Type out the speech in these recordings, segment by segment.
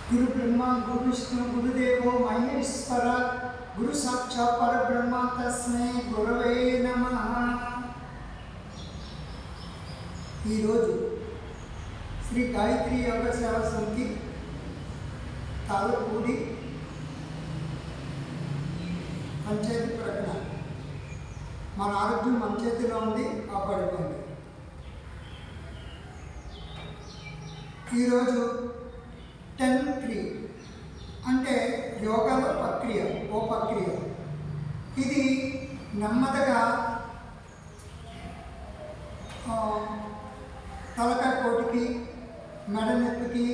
गुरु ब्रह्मा गुरु विष्णु गुरुदेवो महेश्वर गुरु साक्षात् परब्रह्म तस्मै गुरवे नमः। श्री गायत्री योग सेवा समिति तालूकूडी पंचायती प्रकटన మన ఆరోగ్యం మన చేతిలో ఉంది, కాపాడుకోండి. ఈరోజు 10-3 అంటే యోగాలో ప్రక్రియ, ఓ ప్రక్రియ. ఇది నెమ్మదిగా తలకాయ పోటుకి, మెడ నొప్పికి,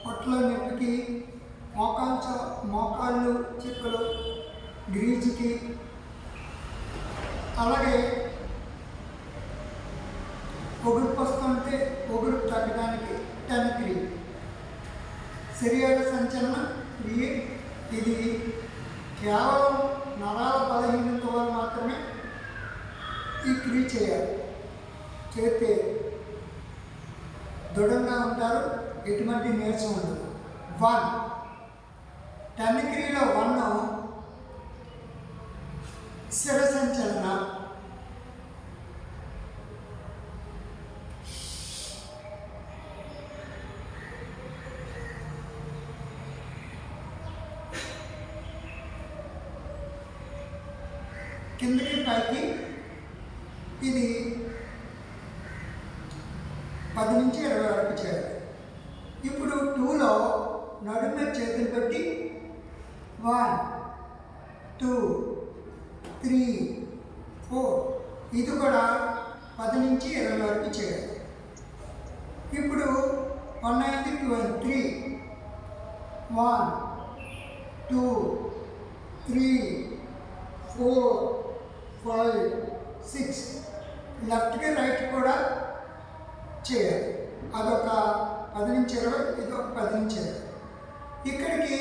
పొట్ల నొప్పికి, మోకాళ్ళు చిప్పలు గ్రీజుకి, అలాగే పొగురుపు వస్తుంటే పొగురు తగ్గడానికి 10-3 శరీర సంచలన క్రియ. ఇది కేవలం నరాల బలహీనత వల్ల మాత్రమే ఈ క్రియ చేయాలి. చేస్తే దృఢంగా ఉంటారు, ఎటువంటి నీరసం ఉండదు. 1 10 క్రియలో 1 శిర సంచలన. కిందకి పైకి ఇది 10 నుంచి 20 వరకు చేయాలి. ఇప్పుడు 2లో నడుమ చేతులు పెట్టి 1 2 3 4 ఇది కూడా 10 నుంచి 20 వరకు చేయాలి. ఇప్పుడు 1 అయింది, 2 అయింది, 3 1 2 3 4 5 6 లెఫ్ట్కి రైట్ కూడా చేయాలి. అదొక 10 నుంచి 20, ఇదొక 10 నుంచి 20. ఇక్కడికి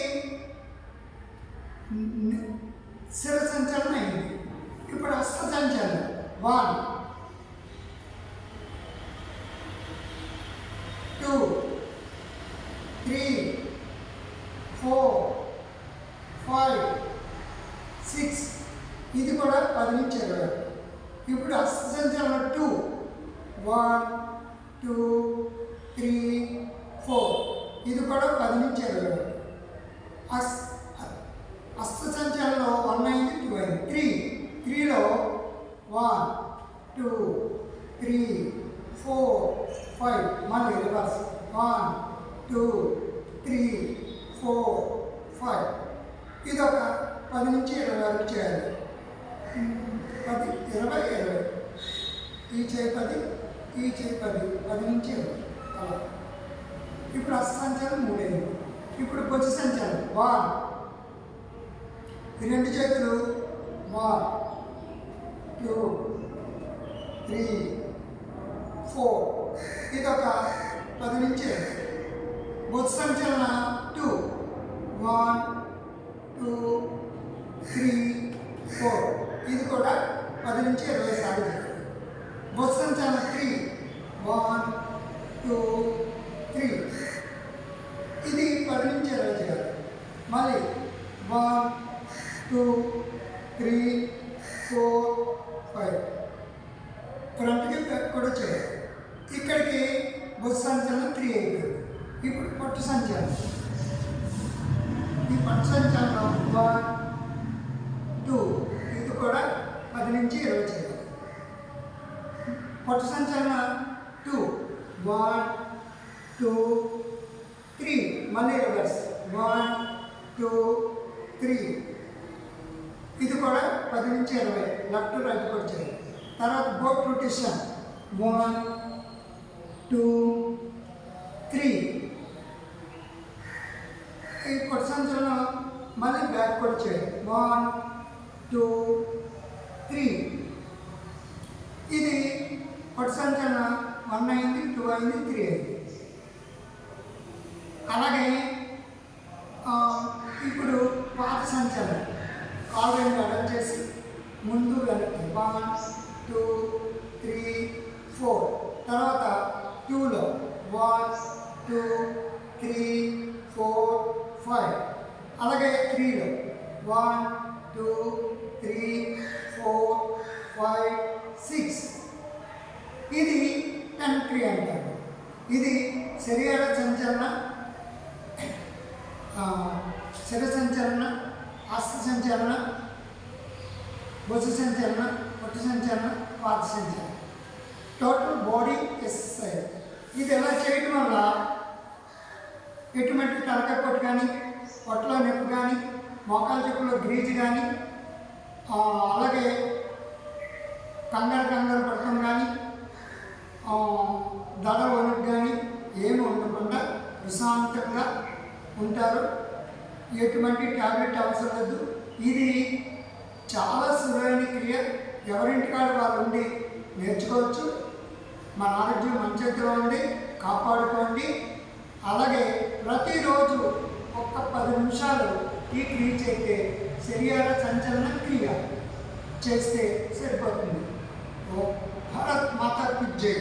శిర సంచలనం అయింది. ఇప్పుడు హస్త సంచలనం 1 2 3 4 5 6 ఇది కూడా 10 నుంచి 20. ఇప్పుడు హస్త సంచలనం 2 1 2 3 4 ఇది కూడా 10 నుంచి 20. హస్త సంచలనంలో 1 అయింది, 2 అయింది, 3లో 1 2 3 4 5 మళ్ళీ రివర్స్ 1 2 3 4 5 ఇది ఒక 10 నుంచి 20 వరకు చేయాలి. 10 20 20 ఈ చేయి 10 ఈ చేయి 10 10 నుంచి 20 అలా. ఇప్పుడు హస్త సంచలనం 3 అయింది. ఇప్పుడు భుజ సంచలనం 1 రెండు చేతులు 1 2 3 4 ఇది ఒక 10 నుంచి 20. భుజ సంచలన 2 1 2 3 4 ఇది కూడా 10 నుంచి 20 సార్లు. భుజ సంచలన 3 1 2 3 ఇది 10 నుంచి 20 చేయాలి. మళ్ళీ 1 2 3 4 5 ఫ్రంట్కి బ్యాక్ కూడా చేయాలి. ఇక్కడికి భుజ సంచలనం 3 అయిపోయింది. ఇప్పుడు పట్టు సంచలనం. ఈ పట్టు సంచలనం 1 2 ఇది కూడా 10 నుంచి 20 చేయాలి. పట్టు సంచలనం 2 1 2 3 మళ్ళీ రివర్స్ 1 2 3 ఇది కూడా 10 నుంచి 20 లెఫ్ట్ రైట్ కూడా చేయాలి. తర్వాత బోట్ రొటేషన్ 1 2 3 ఈ పట్టు సంచలనం మళ్ళీ బ్యాక్ కూడా చేయాలి 1 2 3 ఇది పట్టు సంచలనం 1 అయింది, 2 అయింది, 3 అయింది. అలాగే ఇప్పుడు పాత సంచలనం కాలు రెండు అడల్ చేసి ముందు వెనక్కి 1 2 3 4 తర్వాత 2లో 1 2 3 4 5 అలాగే 3లో 1 2 3 4 5 6 ఇది 10 క్రియ అంటారు. ఇది శరీర సంచలన, శిర సంచలన, హస్త సంచలన, భుజ సంచలన, పొట్టు సంచలన, పాద సంచలన, టోటల్ బాడీ ఎక్సర్సైజ్. ఇది ఎలా చేయడం వల్ల ఎటువంటి తలకాయ పొట్టు కానీ, పొట్టలో నొప్పి కానీ, మోకాల చెప్పులో గ్రీజు కానీ, అలాగే కంగారు పడటం కానీ, దడ వణుకు కానీ ఏమి ఉండకుండా ప్రశాంతంగా ఉంటారు. ఎటువంటి ట్యాబ్లెట్ అవసరం లేదు. ఇది చాలా సులువైన క్రియ. ఎవరింటికాడ వాళ్ళు ఉండి నేర్చుకోవచ్చు. మన ఆరోగ్యం మంచిగా ఉంది, కాపాడుకోండి. అలాగే ప్రతిరోజు ఒక్క 10 నిమిషాలు ఈ క్రియ చేస్తే శరీర సంచలన క్రియ చేస్తే సరిపోతుంది. భారత్ మాతా కీ జై.